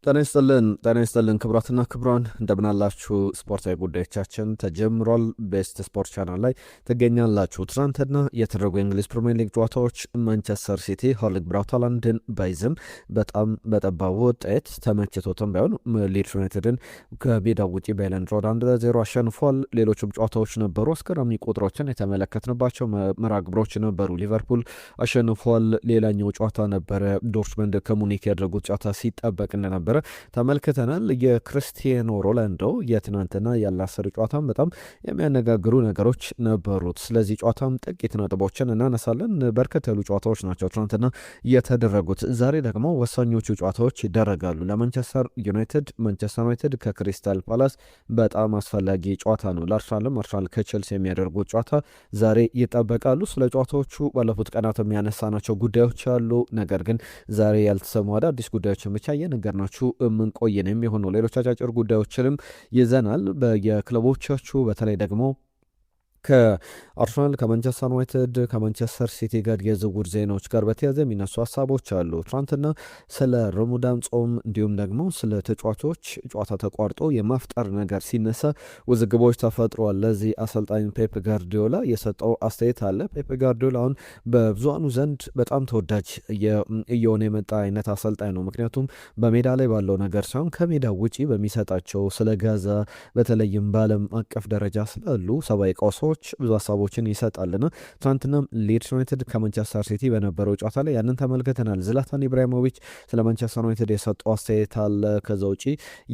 ጤና ይስጥልን ክቡራትና ክቡራን እንደምናላችሁ። ስፖርታዊ ጉዳዮቻችን ተጀምሯል። ቤስት ስፖርት ቻናል ላይ ትገኛላችሁ። ትናንትና የተደረጉ የእንግሊዝ ፕሪሚየር ሊግ ጨዋታዎች ማንቸስተር ሲቲ ሆርሊንግ ብራውት ሃላንድን ባይዝም በጣም በጠባቡ ውጤት ተመችቶትም ባይሆን ሊድስ ዩናይትድን ከሜዳው ውጪ በኤለን ሮድ 1-0 አሸንፏል። ሌሎችም ጨዋታዎች ነበሩ። አስገራሚ ቁጥሮችን የተመለከትንባቸው መርሃ ግብሮች ነበሩ። ሊቨርፑል አሸንፏል። ሌላኛው ጨዋታ ነበረ ዶርትመንድ ከሙኒክ ያደረጉት ጨዋታ ሲጠበቅ እንደነበረ ተመልክተናል። የክርስቲያኖ ሮናልዶ የትናንትና ያላሰር ጨዋታም በጣም የሚያነጋግሩ ነገሮች ነበሩት። ስለዚህ ጨዋታም ጥቂት ነጥቦችን እናነሳለን። በርከት ያሉ ጨዋታዎች ናቸው ትናንትና የተደረጉት። ዛሬ ደግሞ ወሳኞቹ ጨዋታዎች ይደረጋሉ። ለማንቸስተር ዩናይትድ ከክሪስታል ፓላስ በጣም አስፈላጊ ጨዋታ ነው። ለአርሰናል ከቼልሲ የሚያደርጉት ጨዋታ ዛሬ ይጠበቃሉ። ስለ ጨዋታዎቹ ባለፉት ቀናት የሚያነሳናቸው ጉዳዮች አሉ። ነገር ግን ዛሬ ያልተሰሙ አዳዲስ ጉዳዮችን ብቻ እየነገርናችሁ ምንቆይንም የሆኑ ሌሎች አጫጭር ጉዳዮችንም ይዘናል። የክለቦቻችሁ በተለይ ደግሞ ከአርሰናል ከማንቸስተር ዩናይትድ ከማንቸስተር ሲቲ ጋር የዝውውር ዜናዎች ጋር በተያዘ የሚነሱ ሀሳቦች አሉ። ትናንትና ስለ ረመዳን ጾም እንዲሁም ደግሞ ስለ ተጫዋቾች ጨዋታ ተቋርጦ የማፍጠር ነገር ሲነሳ ውዝግቦች ተፈጥሯል። ለዚህ አሰልጣኝ ፔፕ ጋርዲዮላ የሰጠው አስተያየት አለ። ፔፕ ጋርዲዮላ አሁን በብዙሃኑ ዘንድ በጣም ተወዳጅ እየሆነ የመጣ አይነት አሰልጣኝ ነው። ምክንያቱም በሜዳ ላይ ባለው ነገር ሳይሆን ከሜዳ ውጪ በሚሰጣቸው ስለ ጋዛ በተለይም በዓለም አቀፍ ደረጃ ስላሉ ሰብአዊ ቀውሶች ብዙ ሀሳቦችን ይሰጣልና ትናንትናም ሊድስ ዩናይትድ ከማንቸስተር ሲቲ በነበረው ጨዋታ ላይ ያንን ተመልክተናል። ዝላታን ኢብራሂሞቪች ስለ ማንቸስተር ዩናይትድ የሰጠው አስተያየት አለ። ከዛ ውጪ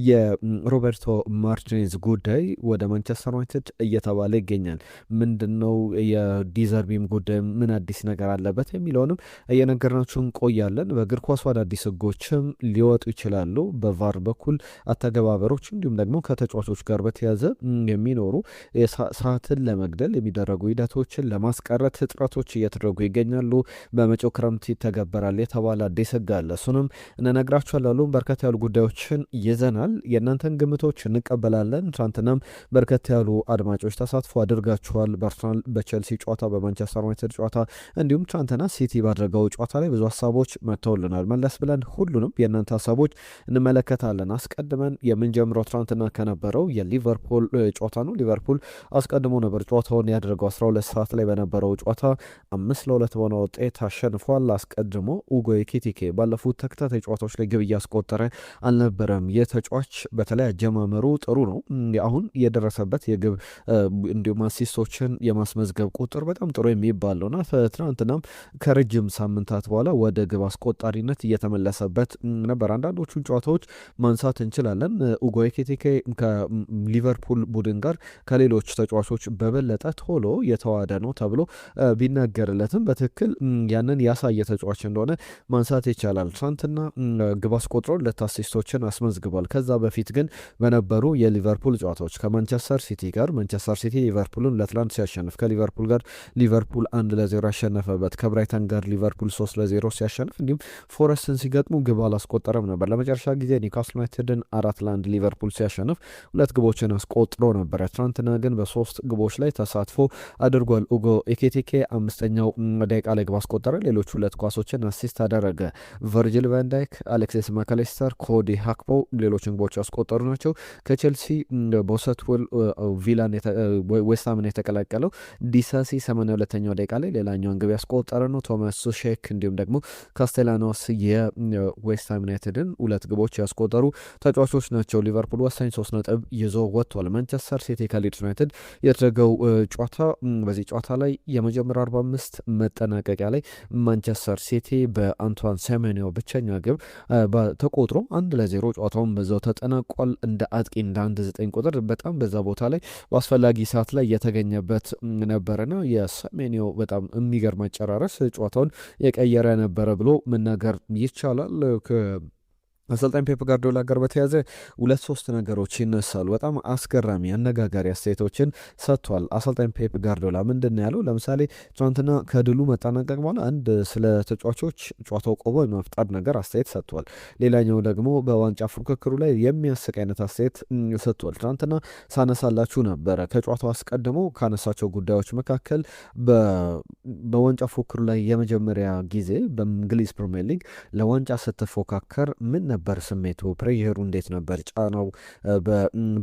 የሮበርቶ ማርቲኔዝ ጉዳይ ወደ ማንቸስተር ዩናይትድ እየተባለ ይገኛል። ምንድነው የዲዘርቢም ጉዳይ ምን አዲስ ነገር አለበት የሚለውንም እየነገርናችሁ እንቆያለን። በእግር ኳሱ አዳዲስ ህጎችም ሊወጡ ይችላሉ። በቫር በኩል አተገባበሮች እንዲሁም ደግሞ ከተጫዋቾች ጋር በተያዘ የሚኖሩ ሰዓትን ለመግደል የሚደረጉ ሂደቶችን ለማስቀረት ጥረቶች እየተደረጉ ይገኛሉ። በመጪው ክረምት ይተገበራል የተባለ አዲስ ህግ አለ። እሱንም እንነግራችኋለን። በርከት ያሉ ጉዳዮችን ይዘናል። የእናንተን ግምቶች እንቀበላለን። ትናንትናም በርከት ያሉ አድማጮች ተሳትፎ አድርጋችኋል። በአርሰናል በቼልሲ ጨዋታ፣ በማንቸስተር ዩናይትድ ጨዋታ እንዲሁም ትናንትና ሲቲ ባደረገው ጨዋታ ላይ ብዙ ሀሳቦች መጥተውልናል። መለስ ብለን ሁሉንም የእናንተ ሀሳቦች እንመለከታለን። አስቀድመን የምንጀምረው ትናንትና ከነበረው የሊቨርፑል ጨዋታ ነው። ሊቨርፑል አስቀድሞ ነበር ጨዋታውን ያደረገው 12 ሰዓት ላይ በነበረው ጨዋታ 5-2 በሆነ ውጤት አሸንፏል። አስቀድሞ ኡጎ ኤኪቲኬ ባለፉት ተከታታይ ጨዋታዎች ላይ ግብ እያስቆጠረ አልነበረም። የተጫዋች በተለይ አጀማመሩ ጥሩ ነው። አሁን የደረሰበት የግብ እንዲሁም አሲስቶችን የማስመዝገብ ቁጥር በጣም ጥሩ የሚባል ነውና ትናንትናም ከረጅም ሳምንታት በኋላ ወደ ግብ አስቆጣሪነት እየተመለሰበት ነበር። አንዳንዶቹን ጨዋታዎች ማንሳት እንችላለን። ኡጎ ኤኪቲኬ ከሊቨርፑል ቡድን ጋር ከሌሎች ተጫዋቾች በበለጠ ቶሎ የተዋደ ነው ተብሎ ቢነገርለትም በትክክል ያንን ያሳየ ተጫዋች እንደሆነ ማንሳት ይቻላል። ትናንትና ግብ አስቆጥሮ 2 አሲስቶችን አስመዝግቧል። ከዛ በፊት ግን በነበሩ የሊቨርፑል ጨዋታዎች ከማንቸስተር ሲቲ ጋር ማንቸስተር ሲቲ ሊቨርፑልን 2-1 ሲያሸንፍ፣ ከሊቨርፑል ጋር ሊቨርፑል 1-0 ያሸነፈበት፣ ከብራይተን ጋር ሊቨርፑል 3-0 ሲያሸንፍ፣ እንዲሁም ፎረስትን ሲገጥሙ ግብ አላስቆጠረም ነበር። ለመጨረሻ ጊዜ ኒውካስል ዩናይትድን 4-1 ሊቨርፑል ሲያሸንፍ 2 ግቦችን አስቆጥሮ ነበረ። ትናንትና ግን በ3 ግቦች ላይ ተሳትፎ አድርጓል። ኡጎ ኤኪቲኬ 5ኛው ደቂቃ ላይ ግብ አስቆጠረ። ሌሎች 2 ኳሶችን አሲስት አደረገ። ቨርጂል ቫን ዳይክ፣ አሌክሲስ ማካሊስተር፣ ኮዲ ሃክፖ ሌሎችን ግቦች ያስቆጠሩ ናቸው። ከቼልሲ ቦሰትዌል ዌስትሃምን የተቀላቀለው ዲሳሲ 82ኛው ደቂቃ ላይ ሌላኛውን ግብ ያስቆጠረ ነው። ቶማስ ሱሼክ እንዲሁም ደግሞ ካስቴላኖስ የዌስትሃም ዩናይትድን 2 ግቦች ያስቆጠሩ ተጫዋቾች ናቸው። ሊቨርፑል ወሳኝ 3 ነጥብ ይዞ ወጥቷል። ማንቸስተር ሲቲ ከሊድስ ዩናይትድ የተደረገው ጨዋታ በዚህ ጨዋታ ላይ የመጀመሪያ 45 መጠናቀቂያ ላይ ማንቸስተር ሲቲ በአንቷን ሴሜንዮ ብቸኛ ግብ ተቆጥሮ 1-0 ጨዋታውን በዛው ተጠናቋል። እንደ አጥቂ እንደ 1-9 ቁጥር በጣም በዛ ቦታ ላይ በአስፈላጊ ሰዓት ላይ የተገኘበት ነበረና የሴሜንዮ በጣም የሚገርም አጨራረስ ጨዋታውን የቀየረ ነበረ ብሎ መናገር ይቻላል። አሰልጣኝ ፔፕ ጋርዲዮላ ጋር በተያዘ 2-3 ነገሮች ይነሳሉ። በጣም አስገራሚ አነጋጋሪ አስተያየቶችን ሰጥቷል። አሰልጣኝ ፔፕ ጋርዲዮላ ምንድን ያለው? ለምሳሌ ትናንትና ከድሉ መጠናቀቅ በኋላ አንድ ስለ ተጫዋቾች ጨዋታው ቆሞ የመፍጠር ነገር አስተያየት ሰጥቷል። ሌላኛው ደግሞ በዋንጫ ፉክክሩ ላይ የሚያስቅ አይነት አስተያየት ሰጥቷል። ትናንትና ሳነሳላችሁ ነበረ ከጨዋታው አስቀድሞ ካነሳቸው ጉዳዮች መካከል በዋንጫ ፉክክሩ ላይ የመጀመሪያ ጊዜ በእንግሊዝ ፕሪሚየር ሊግ ለዋንጫ ስትፎካከር ምን ነበር ስሜቱ? ፕሬሩ እንዴት ነበር? ጫናው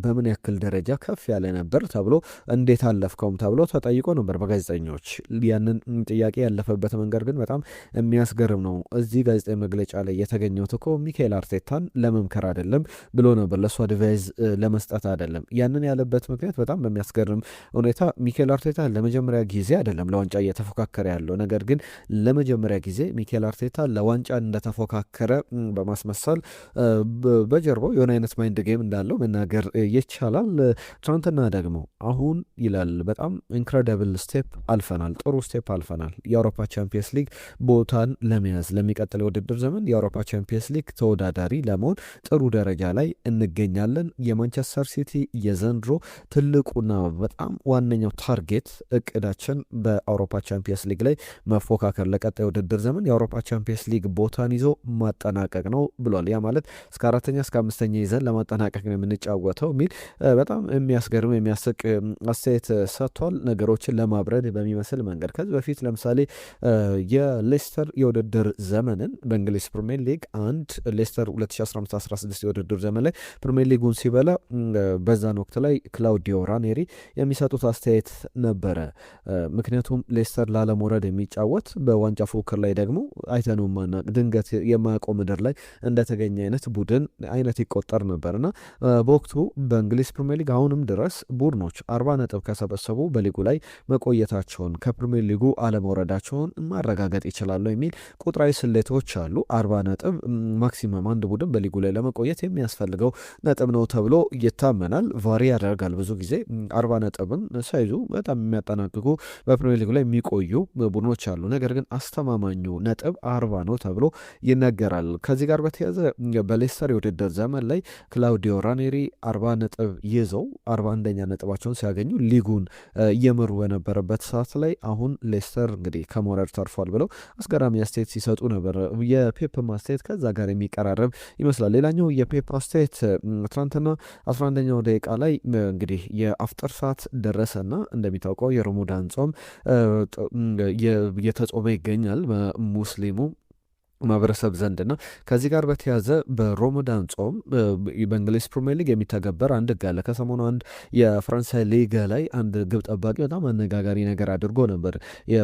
በምን ያክል ደረጃ ከፍ ያለ ነበር ተብሎ እንዴት አለፍከውም ተብሎ ተጠይቆ ነበር በጋዜጠኞች። ያንን ጥያቄ ያለፈበት መንገድ ግን በጣም የሚያስገርም ነው። እዚህ ጋዜጣዊ መግለጫ ላይ የተገኘው እኮ ሚካኤል አርቴታን ለመምከር አይደለም ብሎ ነበር፣ ለእሱ አድቫይዝ ለመስጠት አይደለም። ያንን ያለበት ምክንያት በጣም በሚያስገርም ሁኔታ ሚካኤል አርቴታ ለመጀመሪያ ጊዜ አይደለም ለዋንጫ እየተፎካከረ ያለው፣ ነገር ግን ለመጀመሪያ ጊዜ ሚካኤል አርቴታ ለዋንጫ እንደተፎካከረ በማስመሰል በጀርባው የሆነ አይነት ማይንድ ጌም እንዳለው መናገር ይቻላል። ትናንትና ደግሞ አሁን ይላል በጣም ኢንክሬዲብል ስቴፕ አልፈናል፣ ጥሩ ስቴፕ አልፈናል። የአውሮፓ ቻምፒየንስ ሊግ ቦታን ለመያዝ ለሚቀጥለው የውድድር ዘመን የአውሮፓ ቻምፒየንስ ሊግ ተወዳዳሪ ለመሆን ጥሩ ደረጃ ላይ እንገኛለን። የማንቸስተር ሲቲ የዘንድሮ ትልቁና በጣም ዋነኛው ታርጌት እቅዳችን በአውሮፓ ቻምፒየንስ ሊግ ላይ መፎካከር፣ ለቀጣይ ውድድር ዘመን የአውሮፓ ቻምፒየንስ ሊግ ቦታን ይዞ ማጠናቀቅ ነው ብሏል። ያ ማለት እስከ 4ኛ እስከ 5ኛ ይዘን ለማጠናቀቅ ነው የምንጫወተው የሚል በጣም የሚያስገርም የሚያስቅ አስተያየት ሰጥቷል። ነገሮችን ለማብረድ በሚመስል መንገድ ከዚህ በፊት ለምሳሌ የሌስተር የውድድር ዘመንን በእንግሊዝ ፕሪሚየር ሊግ ሌስተር 2015/16 የውድድር ዘመን ላይ ፕሪሚየር ሊጉን ሲበላ በዛን ወቅት ላይ ክላውዲዮ ራኔሪ የሚሰጡት አስተያየት ነበረ። ምክንያቱም ሌስተር ላለመውረድ የሚጫወት በዋንጫ ፉክክር ላይ ደግሞ አይተነው ማናቅ ድንገት የማያውቀው ምድር ላይ እንደተገኘ አይነት ቡድን አይነት ይቆጠር ነበርና በወቅቱ በእንግሊዝ ፕሪሚየር ሊግ አሁንም ድረስ ቡድኖች 40 ነጥብ ከሰበሰቡ በሊጉ ላይ መቆየታቸውን ከፕሪሚየር ሊጉ አለመውረዳቸውን ማረጋገጥ ይችላሉ የሚል ቁጥራዊ ስሌቶች አሉ። 40 ነጥብ ማክሲመም አንድ ቡድን በሊጉ ላይ ለመቆየት የሚያስፈልገው ነጥብ ነው ተብሎ ይታመናል። ቫሪ ያደርጋል ብዙ ጊዜ 40 ነጥብን ሳይዙ በጣም የሚያጠናቅቁ በፕሪሚየር ሊጉ ላይ የሚቆዩ ቡድኖች አሉ። ነገር ግን አስተማማኙ ነጥብ 40 ነው ተብሎ ይነገራል። ከዚህ ጋር በተያያዘ በሌስተር የውድድር ዘመን ላይ ክላውዲዮ ራኔሪ 40 ነጥብ ይዘው 41ኛ ነጥባቸውን ሲያገኙ ሊጉን እየመሩ በነበረበት ሰዓት ላይ አሁን ሌስተር እንግዲህ ከመውረድ ተርፏል ብለው አስገራሚ አስተያየት ሲሰጡ ነበር። የፔፕ አስተያየት ከዛ ጋር የሚቀራረብ ይመስላል። ሌላኛው የፔፕ አስተያየት ትናንትና 11ኛው ደቂቃ ላይ እንግዲህ የአፍጠር ሰዓት ደረሰና እንደሚታወቀው የረመዳን ጾም እየተጾመ ይገኛል በሙስሊሙ ማህበረሰብ ዘንድና ከዚህ ጋር በተያዘ በሮመዳን ጾም በእንግሊዝ ፕሪሚየር ሊግ የሚተገበር አንድ ህግ አለ። ከሰሞኑ አንድ የፈረንሳይ ሊጋ ላይ አንድ ግብ ጠባቂ በጣም አነጋጋሪ ነገር አድርጎ ነበር።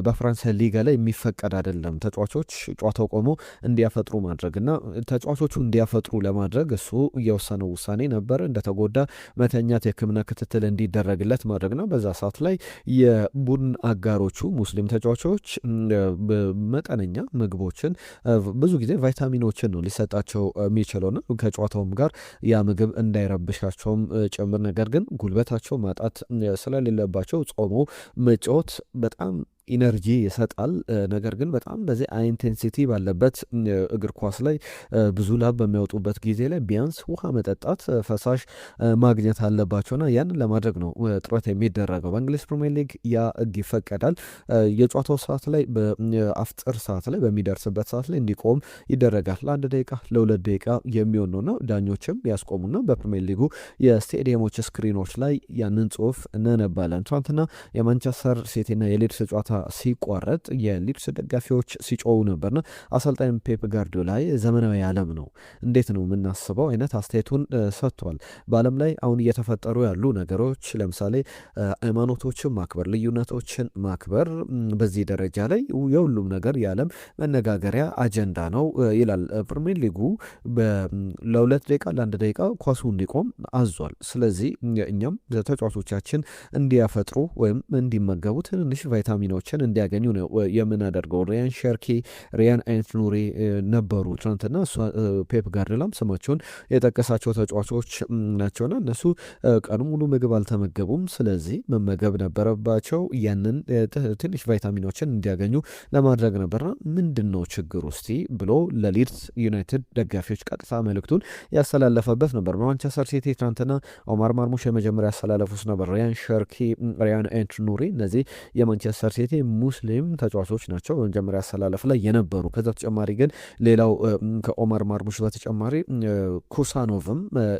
በፈረንሳይ ሊጋ ላይ የሚፈቀድ አይደለም ተጫዋቾች ጨዋታው ቆሞ እንዲያፈጥሩ ማድረግ እና ተጫዋቾቹ እንዲያፈጥሩ ለማድረግ እሱ የወሰነው ውሳኔ ነበር። እንደተጎዳ መተኛት፣ የህክምና ክትትል እንዲደረግለት ማድረግ ነው። በዛ ሰዓት ላይ የቡድን አጋሮቹ ሙስሊም ተጫዋቾች መጠነኛ ምግቦችን ብዙ ጊዜ ቫይታሚኖችን ነው ሊሰጣቸው የሚችለውና ከጨዋታውም ጋር ያ ምግብ እንዳይረብሻቸውም ጭምር። ነገር ግን ጉልበታቸው ማጣት ስለሌለባቸው ጾሞ መጫወት በጣም ኢነርጂ ይሰጣል። ነገር ግን በጣም በዚህ ኢንቴንሲቲ ባለበት እግር ኳስ ላይ ብዙ ላብ በሚያወጡበት ጊዜ ላይ ቢያንስ ውሃ መጠጣት፣ ፈሳሽ ማግኘት አለባቸውና ያንን ለማድረግ ነው ጥረት የሚደረገው። በእንግሊዝ ፕሪሚየር ሊግ ያ ህግ ይፈቀዳል። የጨዋታው ሰዓት ላይ በአፍጥር ሰዓት ላይ በሚደርስበት ሰዓት ላይ እንዲቆም ይደረጋል። ለአንድ ደቂቃ ለሁለት ደቂቃ የሚሆን ነው። ዳኞችም ያስቆሙና በፕሪሚየር ሊጉ የስቴዲየሞች ስክሪኖች ላይ ያንን ጽሁፍ እናነባለን። ትናንትና የማንቸስተር ሲቲና የሊድስ ጨዋታ ሲቋረጥ የሊድስ ደጋፊዎች ሲጮው ነበርና አሰልጣኝ ፔፕ ጋርዲዮላ ዘመናዊ ዓለም ነው እንዴት ነው የምናስበው አይነት አስተያየቱን ሰጥቷል። በዓለም ላይ አሁን እየተፈጠሩ ያሉ ነገሮች ለምሳሌ ሃይማኖቶችን ማክበር፣ ልዩነቶችን ማክበር በዚህ ደረጃ ላይ የሁሉም ነገር የዓለም መነጋገሪያ አጀንዳ ነው ይላል። ፕሪሚየር ሊጉ ለሁለት ደቂቃ ለአንድ ደቂቃ ኳሱ እንዲቆም አዟል። ስለዚህ እኛም ተጫዋቾቻችን እንዲያፈጥሩ ወይም እንዲመገቡ ትንንሽ ቫይታሚኖች እንዲያገኙ ነው የምናደርገው። ሪያን ሸርኪ፣ ሪያን አይንት ኑሪ ነበሩ ትናንትና። ፔፕ ጋርዲዮላም ስማቸውን የጠቀሳቸው ተጫዋቾች ናቸውና እነሱ ቀኑ ሙሉ ምግብ አልተመገቡም። ስለዚህ መመገብ ነበረባቸው። ያንን ትንሽ ቫይታሚኖችን እንዲያገኙ ለማድረግ ነበርና ምንድን ነው ችግር ውስጥ ብሎ ለሊድስ ዩናይትድ ደጋፊዎች ቀጥታ መልእክቱን ያስተላለፈበት ነበር። በማንቸስተር ሲቲ ትናንትና ኦማር ማርሙሽ የመጀመሪያ ያስተላለፉት ነበር። ሪያን ሸርኪ፣ ሪያን አይንት ኑሪ እነዚህ የማንቸስተር ሲቲ ሙስሊም ተጫዋቾች ናቸው በመጀመሪያ አሰላለፍ ላይ የነበሩ። ከዛ ተጨማሪ ግን ሌላው ከኦማር ማርሙሽ በተጨማሪ ኩሳኖቭም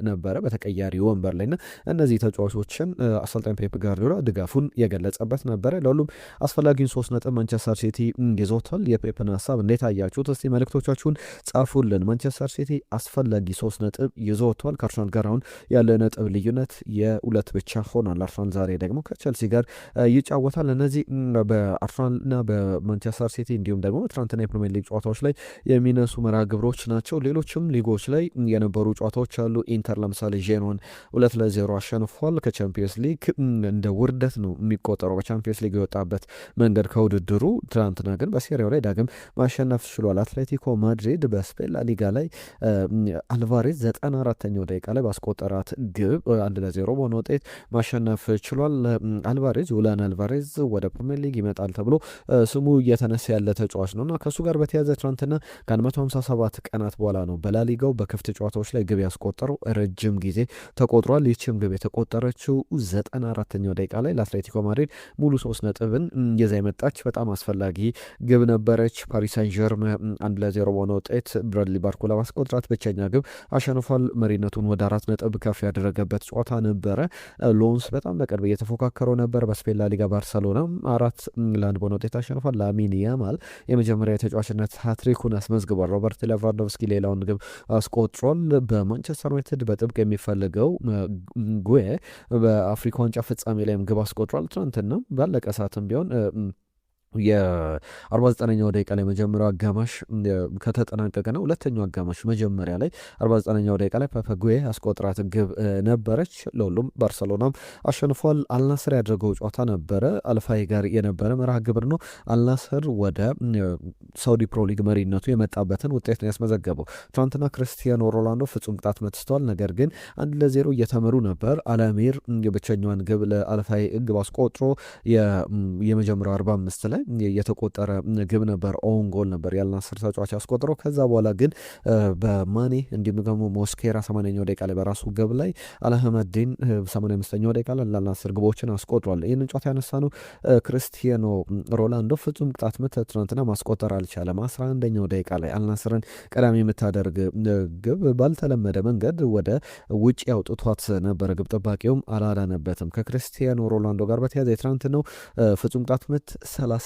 ነበረ በተቀያሪ ወንበር ላይ እና እነዚህ ተጫዋቾችን አሰልጣኝ ፔፕ ጋርዲዮላ ድጋፉን የገለጸበት ነበረ። ለሁሉም አስፈላጊውን 3 ነጥብ ማንቸስተር ሲቲ ይዞታል። የፔፕን ሀሳብ እንዴት አያችሁት? እስቲ መልእክቶቻችሁን ጻፉልን። ማንቸስተር ሲቲ አስፈላጊ 3 ነጥብ ይዞታል። ከአርሰናል ጋር አሁን ያለ ነጥብ ልዩነት የ2 ብቻ ሆኗል። አርሰናል ዛሬ ደግሞ ከቸልሲ ጋር ይጫወታል። እነዚህ በአርሰናልና በማንቸስተር ሲቲ እንዲሁም ደግሞ ትናንትና የፕሪሚየር ሊግ ጨዋታዎች ላይ የሚነሱ መርሃ ግብሮች ናቸው። ሌሎችም ሊጎች ላይ የነበሩ ጨዋታዎች አሉ። ኢንተር ለምሳሌ ዤኖን 2-0 አሸንፏል። ከቻምፒየንስ ሊግ እንደ ውርደት ነው የሚቆጠረው በቻምፒየንስ ሊግ የወጣበት መንገድ ከውድድሩ። ትናንትና ግን በሴሪያው ላይ ዳግም ማሸነፍ ችሏል። አትሌቲኮ ማድሪድ በስፔን ላሊጋ ላይ አልቫሬዝ 94ኛው ደቂቃ ላይ ባስቆጠራት ግብ 1-0 በሆነ ውጤት ማሸነፍ ችሏል። አልቫሬዝ ውላን አልቫሬዝ ወደ ፕሪሚየር ሊግ ይመጣል ተብሎ ስሙ እየተነሳ ያለ ተጫዋች ነው እና ከእሱ ጋር በተያዘ ትናንትና ከ157 ቀናት በኋላ ነው በላሊጋው በክፍት ጨዋታዎች ላይ ግብ ያስቆጠረው። ረጅም ጊዜ ተቆጥሯል። ይህችም ግብ የተቆጠረችው 94ኛው ደቂቃ ላይ ለአትሌቲኮ ማድሪድ ሙሉ 3 ነጥብን ይዛ የመጣች በጣም አስፈላጊ ግብ ነበረች። ፓሪስ ሳን ዠርመን 1-0 በሆነ ውጤት ብራድሊ ባርኮላ ባስቆጠራት ብቸኛ ግብ አሸንፏል። መሪነቱን ወደ 4 ነጥብ ከፍ ያደረገበት ጨዋታ ነበረ። ሎንስ በጣም በቅርብ እየተፎካከረው ነበር። በስፔን ላሊጋ ባርሰሎና 4-1 በሆነ ውጤት አሸንፏል። ላሚን ያማል የመጀመሪያ የተጫዋችነት ሃትሪኩን አስመዝግቧል። ሮበርት ሌቫንዶቭስኪ ሌላውን ግብ አስቆጥሯል። በማንቸስተር ዩናይትድ በጥብቅ የሚፈልገው ጉዌ በአፍሪካ ዋንጫ ፍጻሜ ላይም ግብ አስቆጥሯል። ትናንትና ባለቀ ሰዓትም ቢሆን የ49ኛው ደቂቃ ላይ መጀመሪያው አጋማሽ ከተጠናቀቀ ነው። ሁለተኛው አጋማሽ መጀመሪያ ላይ 49ኛው ደቂቃ ላይ ፓፓጉዌ አስቆጥራት ግብ ነበረች። ለሁሉም ባርሰሎናም አሸንፏል። አልናስር ያደረገው ጨዋታ ነበረ። አልፋይ ጋር የነበረ መርሃ ግብር ነው። አልናስር ወደ ሳውዲ ፕሮ ሊግ መሪነቱ የመጣበትን ውጤት ነው ያስመዘገበው። ትናንትና ክርስቲያኖ ሮናልዶ ፍጹም ቅጣት መትስተዋል። ነገር ግን 1-0 እየተመሩ ነበር። አላሚር የብቸኛዋን ግብ ለአልፋይ ግብ አስቆጥሮ የመጀመሪያው 45 ላይ የተቆጠረ ግብ ነበር። ኦን ጎል ነበር የአልናስር ተጫዋች ያስቆጥረው። ከዛ በኋላ ግን በማኔ እንዲሁም ደግሞ ሞስኬራ 80ኛው ደቂቃ ላይ በራሱ ግብ ላይ አልአህመዲን 85ኛው ደቂቃ ላይ ለአልናስር ግቦችን አስቆጥሯል። ይህንን ጨዋታ ያነሳ ነው ክርስቲያኖ ሮናልዶ ፍጹም ቅጣት ምት ትናንትና ማስቆጠር አልቻለም። 11ኛው ደቂቃ ላይ አልናስርን ቀዳሚ የምታደርግ ግብ ባልተለመደ መንገድ ወደ ውጭ ያውጥቷት ነበረ። ግብ ጠባቂውም አላዳነበትም። ከክርስቲያኖ ሮናልዶ ጋር በተያዘ የትናንት ነው ፍጹም ቅጣት ምት 35ኛ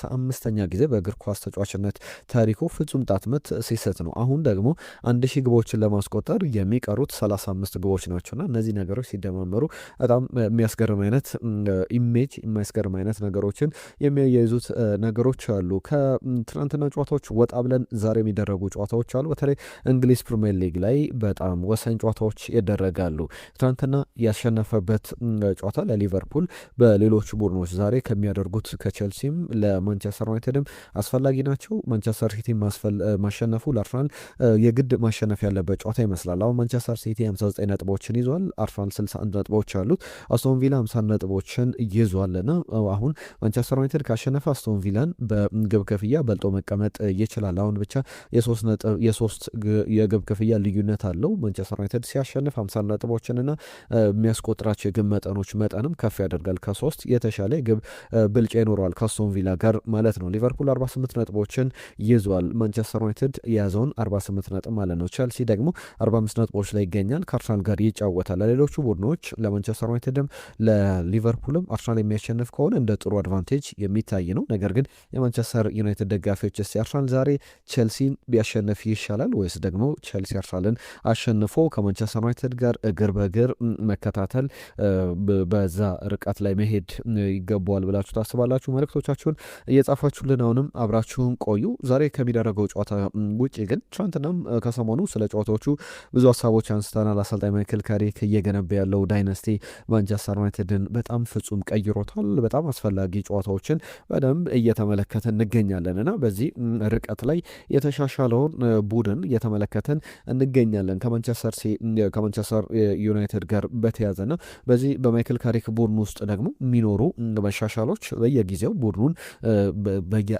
ጊዜ በእግር ኳስ ተጫዋችነት ታሪኩ ፍጹም ቅጣት ምት ሲስት ነው። አሁን ደግሞ 1000 ግቦችን ለማስቆጠር የሚቀሩት 35 ግቦች ናቸውና እነዚህ ነገሮች ሲደማመሩ በጣም የሚያስገርም አይነት ኢሜጅ የሚያስገርም አይነት ነገሮችን የሚያያይዙት ነገሮች አሉ። ከትናንትና ጨዋታዎች ወጣ ብለን ዛሬ የሚደረጉ ጨዋታዎች አሉ። በተለይ እንግሊዝ ፕሪሚየር ሊግ ላይ በጣም ወሳኝ ጨዋታዎች ይደረጋሉ። ትናንትና ያሸነፈበት ጨዋታ ለሊቨርፑል በሌሎች ቡድኖች ዛሬ ከሚያደርጉት ከቼልሲም ለማንቸስተር ዩናይትድም አስፈላጊ ናቸው። ማንቸስተር ሲቲ ማሸነፉ ለአርሰናል የግድ ማሸነፍ ያለበት ጨዋታ ይመስላል። አሁን ማንቸስተር ሲቲ 59 ነጥቦችን ይዟል። አርሰናል 61 ነጥቦች አሉት። አስቶን ቪላ 50 ነጥቦችን ይዟልና አሁን ማንቸስተር ዩናይትድ ካሸነፈ አስቶን ቪላን በግብ ክፍያ በልጦ መቀመጥ ይችላል። አሁን ብቻ የሶስት የግብ ክፍያ ልዩነት አለው። ማንቸስተር ዩናይትድ ሲያሸንፍ 50 ነጥቦችንና የሚያስቆጥራቸው የግብ መጠንም ከፍ ያደርጋል። ከ3 የተሻለ የግብ ብልጫ ይኖረዋል ከአስቶን ቪላ ጋር ማለት ነው። ሊቨርፑል 48 ነጥቦችን ይዟል። ማንቸስተር ዩናይትድ የያዘውን 48 ነጥብ ማለት ነው። ቸልሲ ደግሞ 45 ነጥቦች ላይ ይገኛል። ከአርሰናል ጋር ይጫወታል። ለሌሎቹ ቡድኖች ለማንቸስተር ዩናይትድም ለሊቨርፑልም አርሰናል የሚያሸንፍ ከሆነ እንደ ጥሩ አድቫንቴጅ የሚታይ ነው። ነገር ግን የማንቸስተር ዩናይትድ ደጋፊዎች ስ አርሰናል ዛሬ ቸልሲን ቢያሸንፍ ይሻላል ወይስ ደግሞ ቸልሲ አርሰናልን አሸንፎ ከማንቸስተር ዩናይትድ ጋር እግር በእግር መከታተል በዛ ርቀት ላይ መሄድ ይገባዋል ብላችሁ ታስባላችሁ? መልእክቶቻችሁን እየጻፋችሁልን አሁንም አብራችሁን ቆዩ። ዛሬ ከሚደረገው ጨዋታ ውጭ ግን ትናንትናም ከሰሞኑ ስለ ጨዋታዎቹ ብዙ ሀሳቦች አንስተናል። አሰልጣኝ ማይክል ካሪክ እየገነባ ያለው ዳይነስቲ ማንቸስተር ዩናይትድን በጣም ፍጹም ቀይሮታል። በጣም አስፈላጊ ጨዋታዎችን በደንብ እየተመለከተ እንገኛለን እና በዚህ ርቀት ላይ የተሻሻለውን ቡድን እየተመለከተን እንገኛለን ከማንቸስተር ዩናይትድ ጋር በተያዘና በዚህ በማይክል ካሪክ ቡድን ውስጥ ደግሞ የሚኖሩ መሻሻሎች በየጊዜው ቡድኑን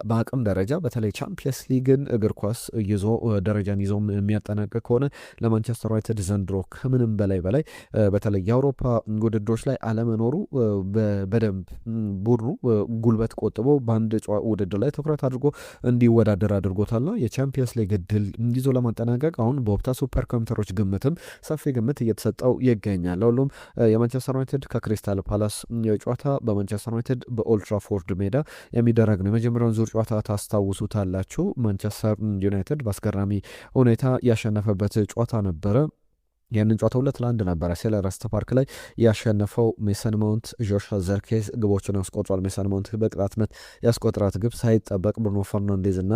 በአቅም ደረጃ በተለይ ቻምፒየንስ ሊግን እግር ኳስ ይዞ ደረጃን ይዞ የሚያጠናቅቅ ከሆነ ለማንቸስተር ዩናይትድ ዘንድሮ ከምንም በላይ በተለይ የአውሮፓ ውድድሮች ላይ አለመኖሩ በደንብ ቡድኑ ጉልበት ቆጥቦ በአንድ ውድድር ላይ ትኩረት አድርጎ እንዲወዳደር አድርጎታል ነው። የቻምፒየንስ ሊግ እድል ይዞ ለማጠናቀቅ አሁን በወቅታ ሱፐር ኮምፒውተሮች ግምትም ሰፊ ግምት እየተሰጠው ይገኛል። ሁሉም የማንቸስተር ዩናይትድ ከክሪስታል ፓላስ ጨዋታ በማንቸስተር ዩናይትድ በኦልትራፎርድ ሜዳ የሚደረግ ነው። የመጀመሪያውን ዙር ጨዋታ ታስታውሱታላችሁ። ማንቸስተር ዩናይትድ በአስገራሚ ሁኔታ ያሸነፈበት ጨዋታ ነበረ። ያንን ጨዋታ 2-1 ነበረ ሴልኸርስት ፓርክ ላይ ያሸነፈው ሜሰን ማውንት ጆሹዋ ዘርኬዝ ግቦችን ያስቆጥሯል። ሜሰን ማውንት በቅጣት ምት ያስቆጥራት ግብ ሳይጠበቅ ብሩኖ ፈርናንዴዝ እና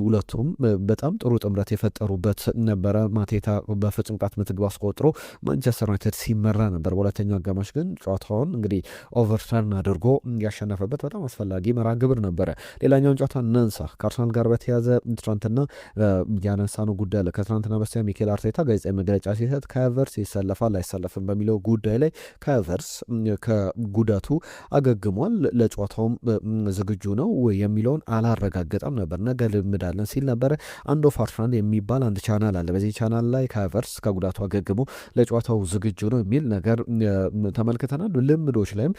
ሁለቱም በጣም ጥሩ ጥምረት የፈጠሩበት ነበረ። ማቴታ በፍጹም ቅጣት ምት ግብ አስቆጥሮ ማንቸስተር ዩናይትድ ሲመራ ነበር። በሁለተኛው አጋማሽ ግን ጨዋታውን እንግዲህ ኦቨርተርን አድርጎ ያሸነፈበት በጣም አስፈላጊ መርሃ ግብር ነበረ። ሌላኛውን ጨዋታ እናንሳ። ከአርሰናል ጋር በተያዘ ትናንትና ያነሳነው ጉዳይ አለ። ከትናንትና በስቲያ ሚኬል አርቴታ ጋዜጣዊ መግለጫ ሲሰጥ ከቨርስ ይሰለፋል አይሰለፍም በሚለው ጉዳይ ላይ ከቨርስ ከጉዳቱ አገግሟል፣ ለጨዋታውም ዝግጁ ነው የሚለውን አላረጋገጠም ነበር። ነገ ልምዳለን ሲል ነበረ። አንድ ኦፍ አርሰናል የሚባል አንድ ቻናል አለ። በዚህ ቻናል ላይ ከቨርስ ከጉዳቱ አገግሞ ለጨዋታው ዝግጁ ነው የሚል ነገር ተመልክተናል። ልምዶች ላይም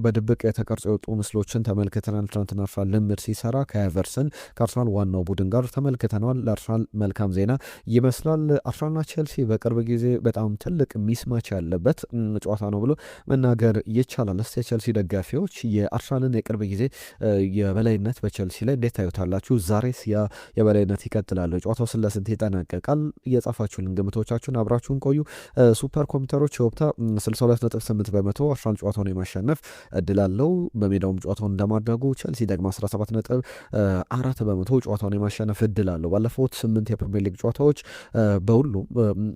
በድብቅ የተቀርጾ የወጡ ምስሎችን ተመልክተናል። ትናንትና አርሰናል ልምድ ሲሰራ ከቨርስን ከአርሰናል ዋናው ቡድን ጋር ተመልክተናል። ለአርሰናል መልካም ዜና ይመስላል። አርሰናልና ቼልሲ በቅርብ ጊዜ በጣም ትልቅ ሚስማች ያለበት ጨዋታ ነው ብሎ መናገር ይቻላል። እስቲ የቼልሲ ደጋፊዎች የአርሰናልን የቅርብ ጊዜ የበላይነት በቼልሲ ላይ እንዴት ታዩታላችሁ? ዛሬስ ያ የበላይነት ይቀጥላል? ጨዋታው ስለስንት ይጠናቀቃል? እየጻፋችሁልን ግምቶቻችሁን አብራችሁን ቆዩ። ሱፐር ኮምፒውተሮች የወቅታ 62.8 በመቶ አርሰናል ጨዋታውን የማሸነፍ እድል አለው። በሜዳውም ጨዋታውን እንደማድረጉ ቼልሲ ደግሞ 17.4 በመቶ ጨዋታውን የማሸነፍ እድል አለው። ባለፉት 8 የፕሪሚየር ሊግ ጨዋታዎች በሁሉም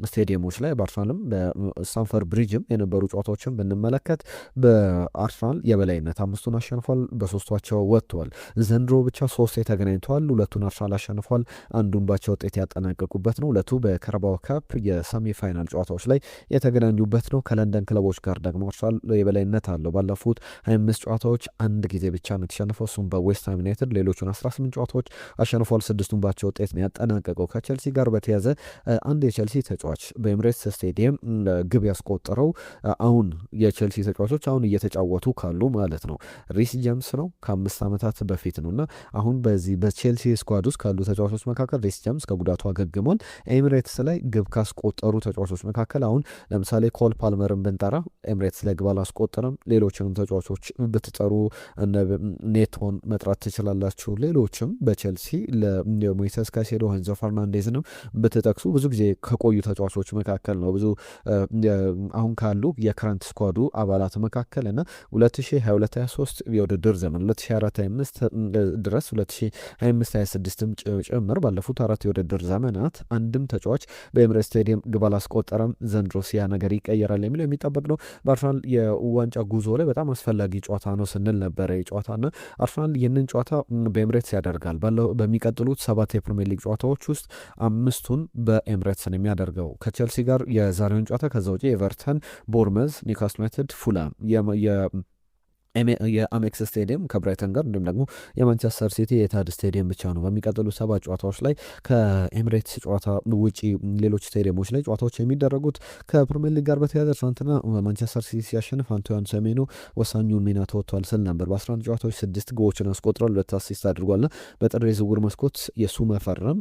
ስቴዲየሞች ላይ በአርሰናልም በስታንፈርድ ብሪጅም የነበሩ ጨዋታዎችን ብንመለከት በአርሰናል የበላይነት 5ቱን አሸንፏል፣ በ3ቷቸው ወጥተዋል። ዘንድሮ ብቻ 3 ተገናኝተዋል፣ 2ቱን አርሰናል አሸንፏል፣ አንዱን ባቻ ውጤት ያጠናቀቁበት ነው። 2ቱ በካራባኦ ካፕ የሰሚ ፋይናል ጨዋታዎች ላይ የተገናኙበት ነው። ከለንደን ክለቦች ጋር ደግሞ አርሰናል የበላይነት አለው። ባለፉት 25 ጨዋታዎች አንድ ጊዜ ብቻ ነው የተሸነፈው፣ እሱም በዌስትሃም ዩናይትድ። ሌሎቹን 18 ጨዋታዎች አሸንፏል፣ 6ቱን ባቻ ውጤት ነው ያጠናቀቀው። ከቼልሲ ጋር በተያዘ አንድ የቼልሲ ተጫዋች በኤምሬትስ ስቴዲየም ግብ ያስቆጠረው አሁን የቼልሲ ተጫዋቾች አሁን እየተጫወቱ ካሉ ማለት ነው ሪስ ጀምስ ነው። ከ5 ዓመታት በፊት ነው እና አሁን በዚህ በቼልሲ ስኳድ ውስጥ ካሉ ተጫዋቾች መካከል ሪስ ጀምስ ከጉዳቱ አገግሟል። ኤምሬትስ ላይ ግብ ካስቆጠሩ ተጫዋቾች መካከል አሁን ለምሳሌ ኮል ፓልመርን ብንጠራ ኤምሬትስ ላይ ግብ አላስቆጠረም። ሌሎችንም ተጫዋቾች ብትጠሩ ኔቶን መጥራት ትችላላችሁ። ሌሎችም በቼልሲ ለሞይሰስ ካይሴዶ፣ ኤንዞ ፈርናንዴዝንም ብትጠቅሱ ብዙ ጊዜ ከቆዩ ተጫዋቾች መካከል ነው። ብዙ አሁን ካሉ የክረንት ስኳዱ አባላት መካከል እና 2022/23 የውድድር ዘመን 2024/25 ድረስ 2025/26ም ጭምር ባለፉት 4 የውድድር ዘመናት አንድም ተጫዋች በኤምሬትስ ስቴዲየም ግብ አላስቆጠረም። ዘንድሮስ ያ ነገር ይቀየራል የሚለው የሚጠበቅ ነው። በአርሰናል የዋንጫ ጉዞ ላይ በጣም አስፈላጊ ጨዋታ ነው ስንል ነበረ። ጨዋታና አርሰናል ይህንን ጨዋታ በኤምሬትስ ያደርጋል። በሚቀጥሉት 7 የፕሪሚየር ሊግ ጨዋታዎች ውስጥ 5ቱን በኤምሬትስ ነው የሚያደርገው ከቼልሲ ጋር የዛሬውን ጨዋታ። ከዛ ውጪ ኤቨርተን፣ ቦርመዝ፣ ኒውካስል ዩናይትድ፣ ፉላም የአሜክስ ስቴዲየም ከብራይተን ጋር እንዲሁም ደግሞ የማንቸስተር ሲቲ የኤታድ ስቴዲየም ብቻ ነው በሚቀጥሉ 7 ጨዋታዎች ላይ ከኤምሬትስ ጨዋታ ውጪ ሌሎች ስቴዲየሞች ላይ ጨዋታዎች የሚደረጉት። ከፕሪሚየር ሊግ ጋር በተያያዘ ትናንትና ማንቸስተር ሲቲ ሲያሸንፍ አንቶine ሴሜንዮ ወሳኙን ሚና ተወጥቷል ስል ነበር። በ11 ጨዋታዎች 6 ጎሎችን አስቆጥሯል፣ 2 አሲስት አድርጓልና በጥር የዝውውር መስኮት የሱ መፈረም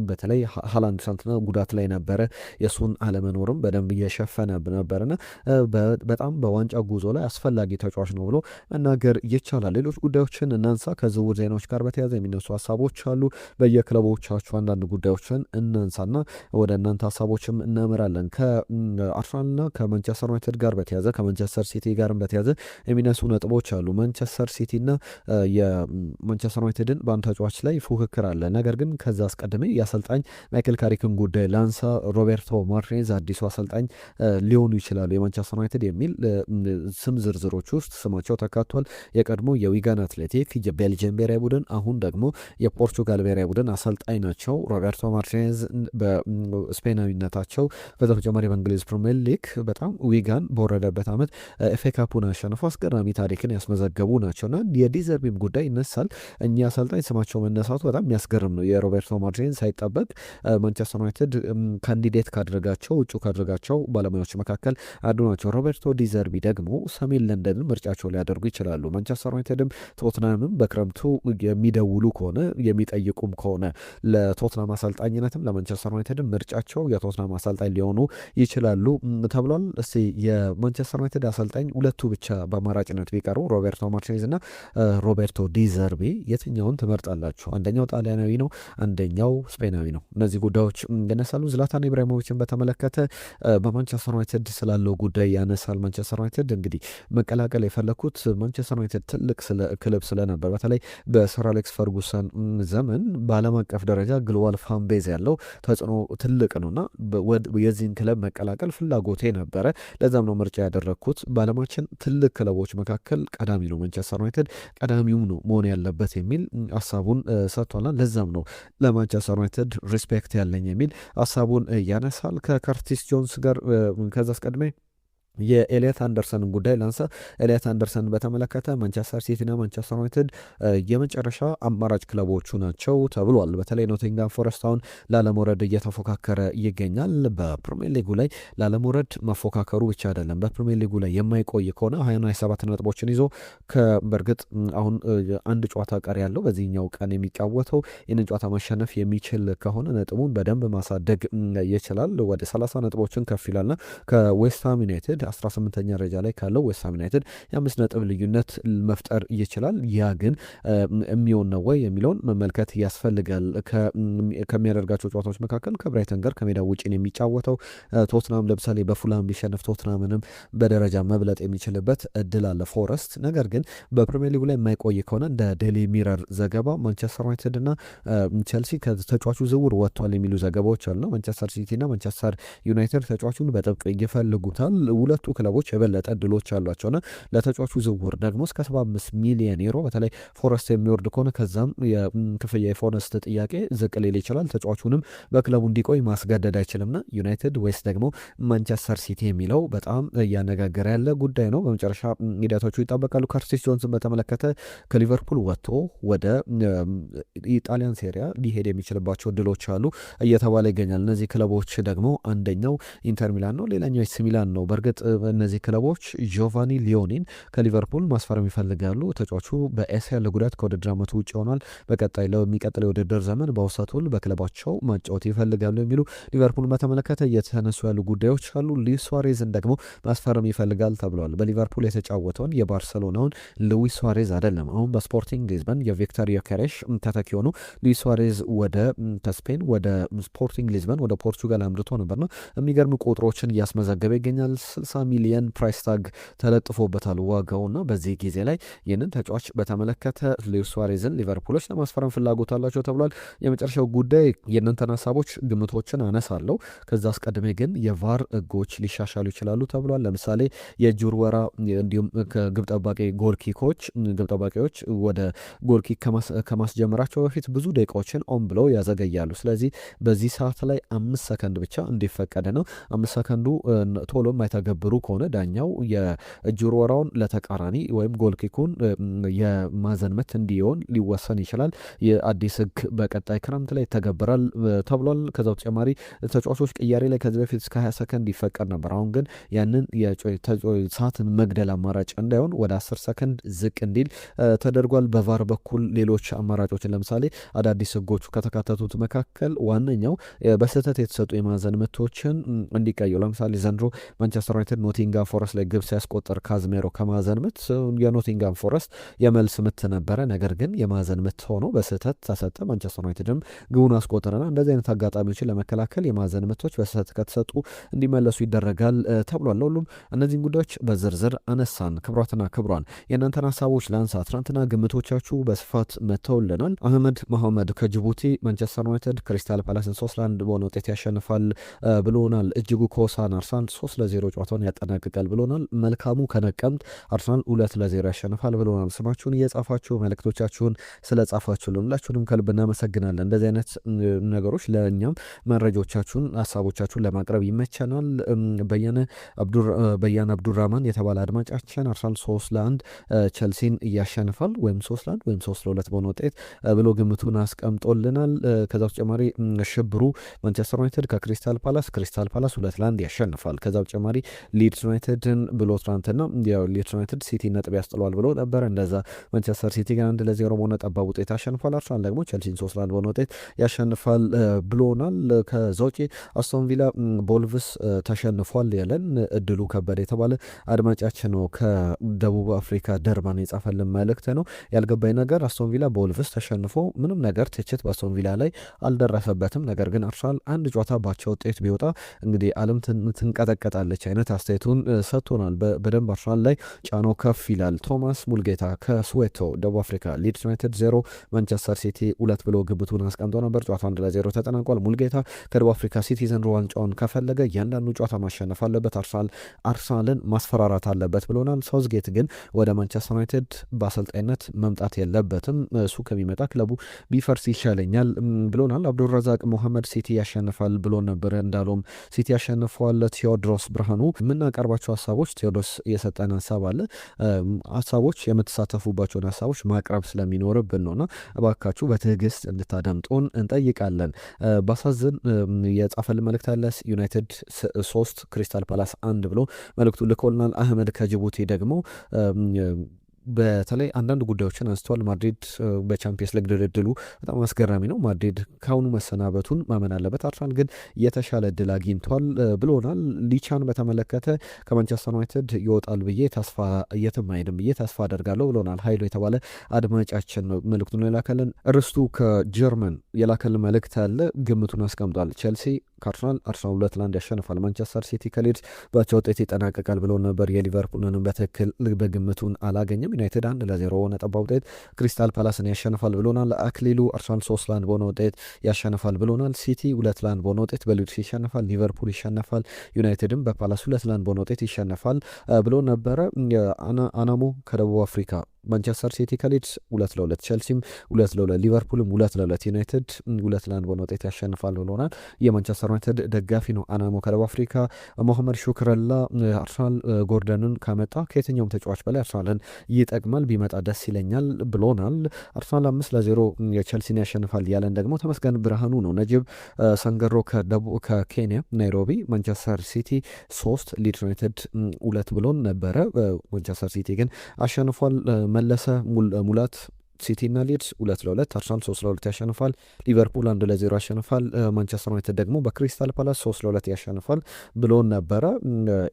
በተለይ ሃላንድ ትናንትና ጉዳት ላይ ነበረ፣ የሱን አለመኖርም በደንብ እየሸፈነ ነበርና በጣም በዋንጫ ጉዞ ላይ አስፈላጊ ተጫዋች ነው ብሎ መናገር ይቻላል። ሌሎች ጉዳዮችን እናንሳ። ከዝውውር ዜናዎች ጋር በተያያዘ የሚነሱ ሀሳቦች አሉ። በየክለቦቻቸው አንዳንድ ጉዳዮችን እናንሳና ወደ እናንተ ሀሳቦችም እናመራለን። ከአርሰናልና ከማንቸስተር ዩናይትድ ጋር በተያያዘ ከማንቸስተር ሲቲ ጋርም በተያያዘ የሚነሱ ነጥቦች አሉ። ማንቸስተር ሲቲና የማንቸስተር ዩናይትድን በአንድ ተጫዋች ላይ ፉክክር አለ። ነገር ግን ከዛ አስቀድሜ የአሰልጣኝ ማይክል ካሪክን ጉዳይ ላንሳ። ሮቤርቶ ማርቲኔዝ አዲሱ አሰልጣኝ ሊሆኑ ይችላሉ የማንቸስተር ዩናይትድ የሚል ስም ዝርዝሮች ውስጥ ስማቸው ተካቷል። የቀድሞ የዊጋን አትሌቲክ የቤልጅየም ብሔራዊ ቡድን አሁን ደግሞ የፖርቹጋል ብሔራዊ ቡድን አሰልጣኝ ናቸው። ሮቤርቶ ማርቲኔዝ በስፔናዊነታቸው በተጨማሪ በእንግሊዝ ፕሪሚየር ሊግ በጣም ዊጋን በወረደበት ዓመት ኤፍ ኤ ካፑን አሸንፎ አስገራሚ ታሪክን ያስመዘገቡ ናቸውና የዲዘርቢም ጉዳይ ይነሳል። እኛ አሰልጣኝ ስማቸው መነሳቱ በጣም የሚያስገርም ነው። የሮቤርቶ ማርቲኔዝ ሳይጠበቅ ማንቸስተር ዩናይትድ ካንዲዴት ካደረጋቸው እጩ ካደረጋቸው ባለሙያዎች መካከል አንዱ ናቸው። ሮቤርቶ ዲዘርቢ ደግሞ ሰሜን ለንደንን ምርጫቸው ሊያደርጉ ይችላሉ። ማንቸስተር ዩናይትድም ቶትናምም በክረምቱ የሚደውሉ ከሆነ የሚጠይቁም ከሆነ ለቶትናም አሰልጣኝነትም ለማንቸስተር ዩናይትድም ምርጫቸው የቶትናም አሰልጣኝ ሊሆኑ ይችላሉ ተብሏል። እስቲ የማንቸስተር ዩናይትድ አሰልጣኝ ሁለቱ ብቻ በአማራጭነት ቢቀርቡ ሮቤርቶ ማርቲኔዝ እና ሮቤርቶ ዲዘርቢ የትኛውን ትመርጣላችሁ? አንደኛው ጣሊያናዊ ነው፣ አንደኛው ስፔናዊ ነው። እነዚህ ጉዳዮች ይነሳሉ። ዝላታን ኢብራሂሞቪችን በተመለከተ በማንቸስተር ዩናይትድ ስላለው ጉዳይ ያነሳል። ማንቸስተር ዩናይትድ እንግዲህ መቀላቀል የፈለኩት ማንቸስተር ዩናይትድ ትልቅ ክለብ ስለነበር በተለይ በሰር አሌክስ ፈርጉሰን ዘመን በዓለም አቀፍ ደረጃ ግሎባል ፋን ቤዝ ያለው ተጽዕኖ ትልቅ ነውና የዚህን ክለብ መቀላቀል ፍላጎቴ ነበረ። ለዛም ነው ምርጫ ያደረግኩት። በዓለማችን ትልቅ ክለቦች መካከል ቀዳሚ ነው ማንቸስተር ዩናይትድ፣ ቀዳሚውም ነው መሆን ያለበት የሚል ሀሳቡን ሰጥቷልና ለዛም ነው ለማንቸስተር ዩናይትድ ሪስፔክት ያለኝ የሚል ሀሳቡን ያነሳል። ከከርቲስ ጆንስ ጋር ከዛ አስቀድሜ የኤልያት አንደርሰንን ጉዳይ ላንሳ። ኤልያት አንደርሰን በተመለከተ ማንቸስተር ሲቲና ማንቸስተር ዩናይትድ የመጨረሻ አማራጭ ክለቦቹ ናቸው ተብሏል። በተለይ ኖቲንጋም ፎረስት አሁን ላለመውረድ እየተፎካከረ ይገኛል። በፕሪሚየር ሊጉ ላይ ላለመውረድ መፎካከሩ ብቻ አይደለም፣ በፕሪሚየር ሊጉ ላይ የማይቆይ ከሆነ 27 ነጥቦችን ይዞ በእርግጥ አሁን አንድ ጨዋታ ቀሪ ያለው በዚህኛው ቀን የሚጫወተው ይህንን ጨዋታ ማሸነፍ የሚችል ከሆነ ነጥቡን በደንብ ማሳደግ ይችላል። ወደ 30 ነጥቦችን ከፍ ይላልና ከዌስትሃም ዩናይትድ 18ኛ ደረጃ ላይ ካለው ዌስትሃም ዩናይትድ የ5 ነጥብ ልዩነት መፍጠር ይችላል። ያ ግን የሚሆን ነው ወይ የሚለውን መመልከት ያስፈልጋል። ከሚያደርጋቸው ጨዋታዎች መካከል ከብራይተን ጋር ከሜዳ ውጭ የሚጫወተው ቶትናም ለምሳሌ በፉላም ቢሸነፍ ቶትናምንም በደረጃ መብለጥ የሚችልበት እድል አለ ፎረስት። ነገር ግን በፕሪሚየር ሊጉ ላይ የማይቆይ ከሆነ እንደ ዴሊ ሚረር ዘገባ ማንቸስተር ዩናይትድ እና ቼልሲ ከተጫዋቹ ዝውውር ወጥቷል የሚሉ ዘገባዎች አሉ። ማንቸስተር ሲቲ እና ማንቸስተር ዩናይትድ ተጫዋቹን በጥብቅ ይፈልጉታል። ሁለቱ ክለቦች የበለጠ እድሎች አሏቸውና ለተጫዋቹ ዝውውር ደግሞ እስከ 75 ሚሊዮን ዩሮ በተለይ ፎረስት የሚወርድ ከሆነ ከዛም የክፍያ የፎረስት ጥያቄ ዝቅ ሊል ይችላል። ተጫዋቹንም በክለቡ እንዲቆይ ማስገደድ አይችልምና ዩናይትድ ወይስ ደግሞ ማንቸስተር ሲቲ የሚለው በጣም እያነጋገረ ያለ ጉዳይ ነው። በመጨረሻ ሂደቶቹ ይጠበቃሉ። ከርቲስ ጆንስን በተመለከተ ከሊቨርፑል ወጥቶ ወደ ኢጣሊያን ሴሪያ ሊሄድ የሚችልባቸው እድሎች አሉ እየተባለ ይገኛል። እነዚህ ክለቦች ደግሞ አንደኛው ኢንተር ሚላን ነው፣ ሌላኛው ኤሲ ሚላን ነው። በእርግጥ እነዚህ ክለቦች ጆቫኒ ሊዮኒን ከሊቨርፑል ማስፈረም ይፈልጋሉ። ተጫዋቹ በኤሲኤል ጉዳት ከውድድር ዓመቱ ውጭ ሆኗል። በቀጣይ ለሚቀጥለው የውድድር ዘመን በውሰት ውል በክለባቸው ማጫወት ይፈልጋሉ የሚሉ ሊቨርፑልን በተመለከተ እየተነሱ ያሉ ጉዳዮች አሉ። ሉዊስ ሱዋሬዝን ደግሞ ማስፈረም ይፈልጋል ተብሏል። በሊቨርፑል የተጫወተውን የባርሰሎናውን ሉዊስ ሱዋሬዝ አይደለም፣ አሁን በስፖርቲንግ ሊዝበን የቪክተር ዮኬሬሽ ተተኪ ሆኑ ሉዊስ ሱዋሬዝ ወደ ከስፔን ወደ ስፖርቲንግ ሊዝበን ወደ ፖርቹጋል አምርቶ ነበርና የሚገርም ቁጥሮችን እያስመዘገበ ይገኛል። 60 ሚሊየን ፕራይስ ታግ ተለጥፎበታል ዋጋውና በዚህ ጊዜ ላይ ይህንን ተጫዋች በተመለከተ ሉዊስ ሱዋሬዝን ሊቨርፑሎች ለማስፈረም ፍላጎት አላቸው ተብሏል። የመጨረሻው ጉዳይ የእናንተን ሀሳቦች ግምቶችን አነሳለሁ። ከዛ አስቀድሜ ግን የቫር ህጎች ሊሻሻሉ ይችላሉ ተብሏል። ለምሳሌ የእጅ ውርወራ እንዲሁም ከግብ ጠባቂ ጎል ኪኮች ግብ ጠባቂዎች ወደ ጎል ኪክ ከማስጀመራቸው በፊት ብዙ ደቂቃዎችን ኦን ብለው ያዘገያሉ። ስለዚህ በዚህ ሰዓት ላይ 5 ሰከንድ ብቻ እንዲፈቀደ ነው። 5 ሰከንዱ ቶሎ የማይተገብሩ ከሆነ ዳኛው የእጅ ውርወራውን ለተቃራኒ ወይም ጎል ኪኩን የማዕዘን ምት እንዲሆን ሊወሰን ይችላል። የአዲስ ህግ በቀጣይ ክረምት ላይ ይተገበራል ተብሏል። ከዛ በተጨማሪ ተጫዋቾች ቅያሬ ላይ ከዚህ በፊት እስከ 20 ሰከንድ ይፈቀድ ነበር። አሁን ግን ያንን ሰዓትን መግደል አማራጭ እንዳይሆን ወደ 10 ሰከንድ ዝቅ እንዲል ተደርጓል። በቫር በኩል ሌሎች አማራጮችን ለምሳሌ አዳዲስ ህጎቹ ከተካተቱት መካከል ዋነኛው በስህተት የተሰጡ የማዕዘን ምቶችን እንዲቀዩ ለምሳሌ ዘንድሮ ማንቸስተር ዩናይትድ ኖቲንጋም ፎረስት ላይ ግብ ሲያስቆጠር ካዝሜሮ ከማዕዘን ምት የኖቲንጋም ፎረስት የመልስ ምት ነበረ፣ ነገር ግን የማዕዘን ምት ሆኖ በስህተት ተሰጠ። ማንቸስተር ዩናይትድም ግቡን አስቆጠረና እንደዚህ አይነት አጋጣሚዎችን ለመከላከል የማዕዘን ምቶች በስህተት ከተሰጡ እንዲመለሱ ይደረጋል ተብሏል። ለሁሉም እነዚህን ጉዳዮች በዝርዝር አነሳን። ክብሯትና ክብሯን የእናንተን ሀሳቦች ላንሳ። ትናንትና ግምቶቻችሁ በስፋት መተውልናል። አህመድ መሐመድ ከጅቡቲ ማንቸስተር ዩናይትድ ክሪስታል ፓላስን 3-1 በሆነ ውጤት ያሸንፋል ብሎናል። እጅጉ ከሆሳዕና አርሰናል 3-0 ጨዋታውን ጨዋታውን ያጠናቅቃል ብሎናል። መልካሙ ከነቀምት አርሰናል 2-0 ያሸንፋል ብሎናል። ስማችሁን እየጻፋችሁ መልእክቶቻችሁን ስለጻፋችሁልን ሁላችሁንም ከልብ እናመሰግናለን። እንደዚህ አይነት ነገሮች ለእኛም መረጃዎቻችሁን ሀሳቦቻችሁን ለማቅረብ ይመቸናል። በያን አብዱራማን የተባለ አድማጫችን አርሰናል 3-1 ቸልሲን እያሸንፋል ወይም 3-1 ወይም 3-2 በሆነ ውጤት ብሎ ግምቱን አስቀምጦልናል። ከዛ በተጨማሪ ሽብሩ ማንቸስተር ዩናይትድ ከክሪስታል ፓላስ 2-1 ያሸንፋል። ከዛ በተጨማሪ ሊድስ ዩናይትድን ብሎ ትናንትና ሊድስ ዩናይትድ ሲቲ ነጥብ ያስጥለዋል ብሎ ነበር። እንደዛ ማንቸስተር ሲቲ ግን 1-0 በሆነ ጠባብ ውጤት ያሸንፋል። አርሰናል ደግሞ ቸልሲን 3-1 በሆነ ውጤት ያሸንፋል ብሎናል። ከዛ ውጪ አስቶን ቪላ ቦልቭስ ተሸንፏል ያለን እድሉ ከበደ የተባለ አድማጫችን ነው። ከደቡብ አፍሪካ ደርባን የጻፈልን መልእክት ነው። ያልገባኝ ነገር አስቶን ቪላ ቦልቭስ ተሸንፎ ምንም ነገር ትችት በአስቶን ቪላ ላይ አልደረሰበትም። ነገር ግን አርሰናል አንድ ጨዋታ ባቻ ውጤት ቢወጣ እንግዲህ ዓለም ትንቀጠቀጣለች አይነት አስተያየቱን ሰጥቶናል። በደንብ አርሰናል ላይ ጫናው ከፍ ይላል። ቶማስ ሙልጌታ ከስዌቶ ደቡብ አፍሪካ ሊድስ ዩናይትድ 0 ማንቸስተር ሲቲ 2 ብሎ ግብቱን አስቀምጦ ነበር። ጨዋታ 1-0 ተጠናቋል። ሙልጌታ ከደቡብ አፍሪካ ሲቲዘን ዋንጫውን ከፈለገ እያንዳንዱ ጨዋታ ማሸነፍ አለበት፣ አርሰናልን ማስፈራራት አለበት ብሎናል። ሳውዝጌት ግን ወደ ማንቸስተር ዩናይትድ በአሰልጣኝነት መምጣት የለበትም፣ እሱ ከሚመጣ ክለቡ ቢፈርስ ይሻለኛል ብሎናል። አብዱረዛቅ ሙሐመድ ሲቲ ያሸንፋል ብሎ ነበር። እንዳለውም ሲቲ ያሸንፏል። ቴዎድሮስ ብርሃኑ የምናቀርባቸው ሀሳቦች ቴዎድሮስ የሰጠን ሀሳብ አለ። ሀሳቦች የምትሳተፉባቸውን ሀሳቦች ማቅረብ ስለሚኖርብን ነውና እባካችሁ በትዕግስት እንድታደምጡን እንጠይቃለን። ባሳዝን የጻፈልን መልእክት አለ። ዩናይትድ 3 ክሪስታል ፓላስ 1 ብሎ መልእክቱ ልኮልናል። አህመድ ከጅቡቲ ደግሞ በተለይ አንዳንድ ጉዳዮችን አንስተዋል። ማድሪድ በቻምፒየንስ ሊግ ድልድሉ በጣም አስገራሚ ነው። ማድሪድ ካሁኑ መሰናበቱን ማመን አለበት። አርሰናል ግን የተሻለ እድል አግኝቷል ብሎናል። ሊቻን በተመለከተ ከማንቸስተር ዩናይትድ ይወጣል ብዬ ተስፋ የትም አይሄድም ብዬ ተስፋ አደርጋለሁ ብሎናል። ሀይሎ የተባለ አድማጫችን ነው መልእክቱን የላከልን። ርስቱ ከጀርመን የላከልን መልእክት አለ። ግምቱን አስቀምጧል። ቼልሲ ከአርሰናል 2-1 ያሸንፋል። ማንቸስተር ሲቲ ከሊድስ ባቻ ውጤት ይጠናቀቃል ብሎ ነበር። የሊቨርፑልንም በትክክል በግምቱን አላገኘም። ዩናይትድ 1-0 ነጠባ ውጤት ክሪስታል ፓላስን ያሸንፋል ብሎናል። አክሊሉ አርሰናል 3-1 በሆነ ውጤት ያሸንፋል ብሎናል። ሲቲ 2-1 በሆነ ውጤት በሊድስ ይሸንፋል። ሊቨርፑል ይሸንፋል። ዩናይትድም በፓላስ 2-1 በሆነ ውጤት ይሸንፋል ብሎ ነበረ። አናሞ ከደቡብ አፍሪካ ማንቸስተር ሲቲ ከሊድስ 2-2፣ ቸልሲም 2-2፣ ሊቨርፑልም 2-2፣ ዩናይትድ 2-1 በሆነ ውጤት ያሸንፋል ብሎናል። የማንቸስተር ዩናይትድ ደጋፊ ነው አናሞ ከደቡብ አፍሪካ። መሐመድ ሹክረላ አርሰናል ጎርደንን ካመጣ ከየትኛውም ተጫዋች በላይ አርሰናልን ይጠቅማል፣ ቢመጣ ደስ ይለኛል ብሎናል። አርሰናል 5-0 የቸልሲን ያሸንፋል ያለን ደግሞ ተመስገን ብርሃኑ ነው። ነጅብ ሰንገሮ ከኬንያ ናይሮቢ ማንቸስተር ሲቲ 3 ሊድስ ዩናይትድ 2 ብሎን ነበረ። ማንቸስተር ሲቲ ግን አሸንፏል። መለሰ ሙላት ሲቲ እና ሊድስ 2-2፣ አርሰናል 3-2 ያሸንፋል። ሊቨርፑል 1-0 ያሸንፋል። ማንቸስተር ዩናይትድ ደግሞ በክሪስታል ፓላስ 3-2 ያሸንፋል ብሎ ነበረ።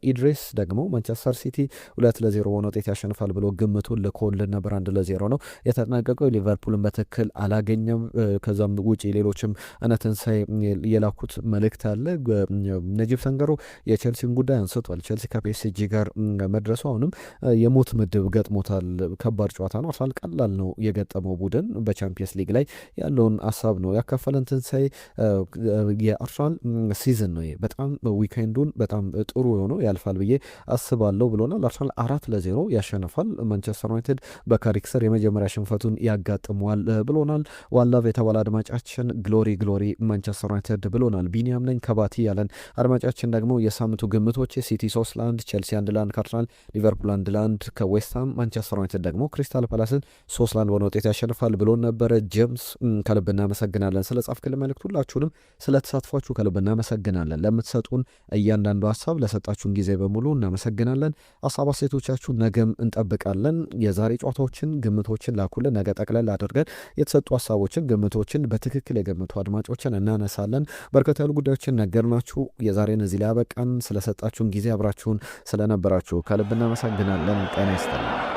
ኢድሪስ ደግሞ ማንቸስተር ሲቲ 2-0 በሆነ ውጤት ያሸንፋል ብሎ ግምቱን ልኮልን ነበር። 1-0 ነው የተጠናቀቀው። ሊቨርፑልን በትክክል አላገኘም። ከዛም ውጪ ሌሎችም እነትንሳይ የላኩት መልእክት አለ። ነጂብ ሰንገሮ የቼልሲን ጉዳይ አንስቷል። ቼልሲ ከፒኤስጂ ጋር መድረሱ አሁንም የሞት ምድብ ገጥሞታል። ከባድ ጨዋታ ነው። አርሰናል ቀላል ነው የገጠመው ቡድን በቻምፒየንስ ሊግ ላይ ያለውን ሀሳብ ነው ያካፈለን። ትንሳኤ የአርሰናል ሲዝን ነው በጣም ዊኬንዱን በጣም ጥሩ የሆነው ያልፋል ብዬ አስባለሁ ብሎናል። አርሰናል 4-0 ያሸንፋል። ማንቸስተር ዩናይትድ በካሪክ ስር የመጀመሪያ ሽንፈቱን ያጋጥመዋል ብሎናል። ዋላቭ የተባለ አድማጫችን ግሎሪ ማንቸስተር ዩናይትድ ብሎናል። ቢኒያም ነኝ ከባቲ ያለን አድማጫችን ደግሞ የሳምንቱ ግምቶች ሲቲ 3-1፣ ቼልሲ 1-1 ከአርሰናል፣ ሊቨርፑል 1-1 ከዌስትሃም፣ ማንቸስተር ዩናይትድ ደግሞ ክሪስታል ፓላስን 3-1 በሆነ ውጤት ያሸንፋል ብሎ ነበረ። ጄምስ ከልብ እናመሰግናለን ስለ ጻፍክል መልእክት። ሁላችሁንም ስለተሳትፏችሁ ከልብ እናመሰግናለን። ለምትሰጡን እያንዳንዱ ሀሳብ ለሰጣችሁን ጊዜ በሙሉ እናመሰግናለን። ሀሳብ አስተያየቶቻችሁ ነገም እንጠብቃለን። የዛሬ ጨዋታዎችን ግምቶችን ላኩልን። ነገ ጠቅለል አድርገን የተሰጡ ሀሳቦችን ግምቶችን በትክክል የገምቱ አድማጮችን እናነሳለን። በርከት ያሉ ጉዳዮችን ነገርናችሁ። የዛሬን እዚህ ላይ ያበቃን። ስለሰጣችሁን ጊዜ አብራችሁን ስለነበራችሁ ከልብ እናመሰግናለን። ጤና ይስጥልን።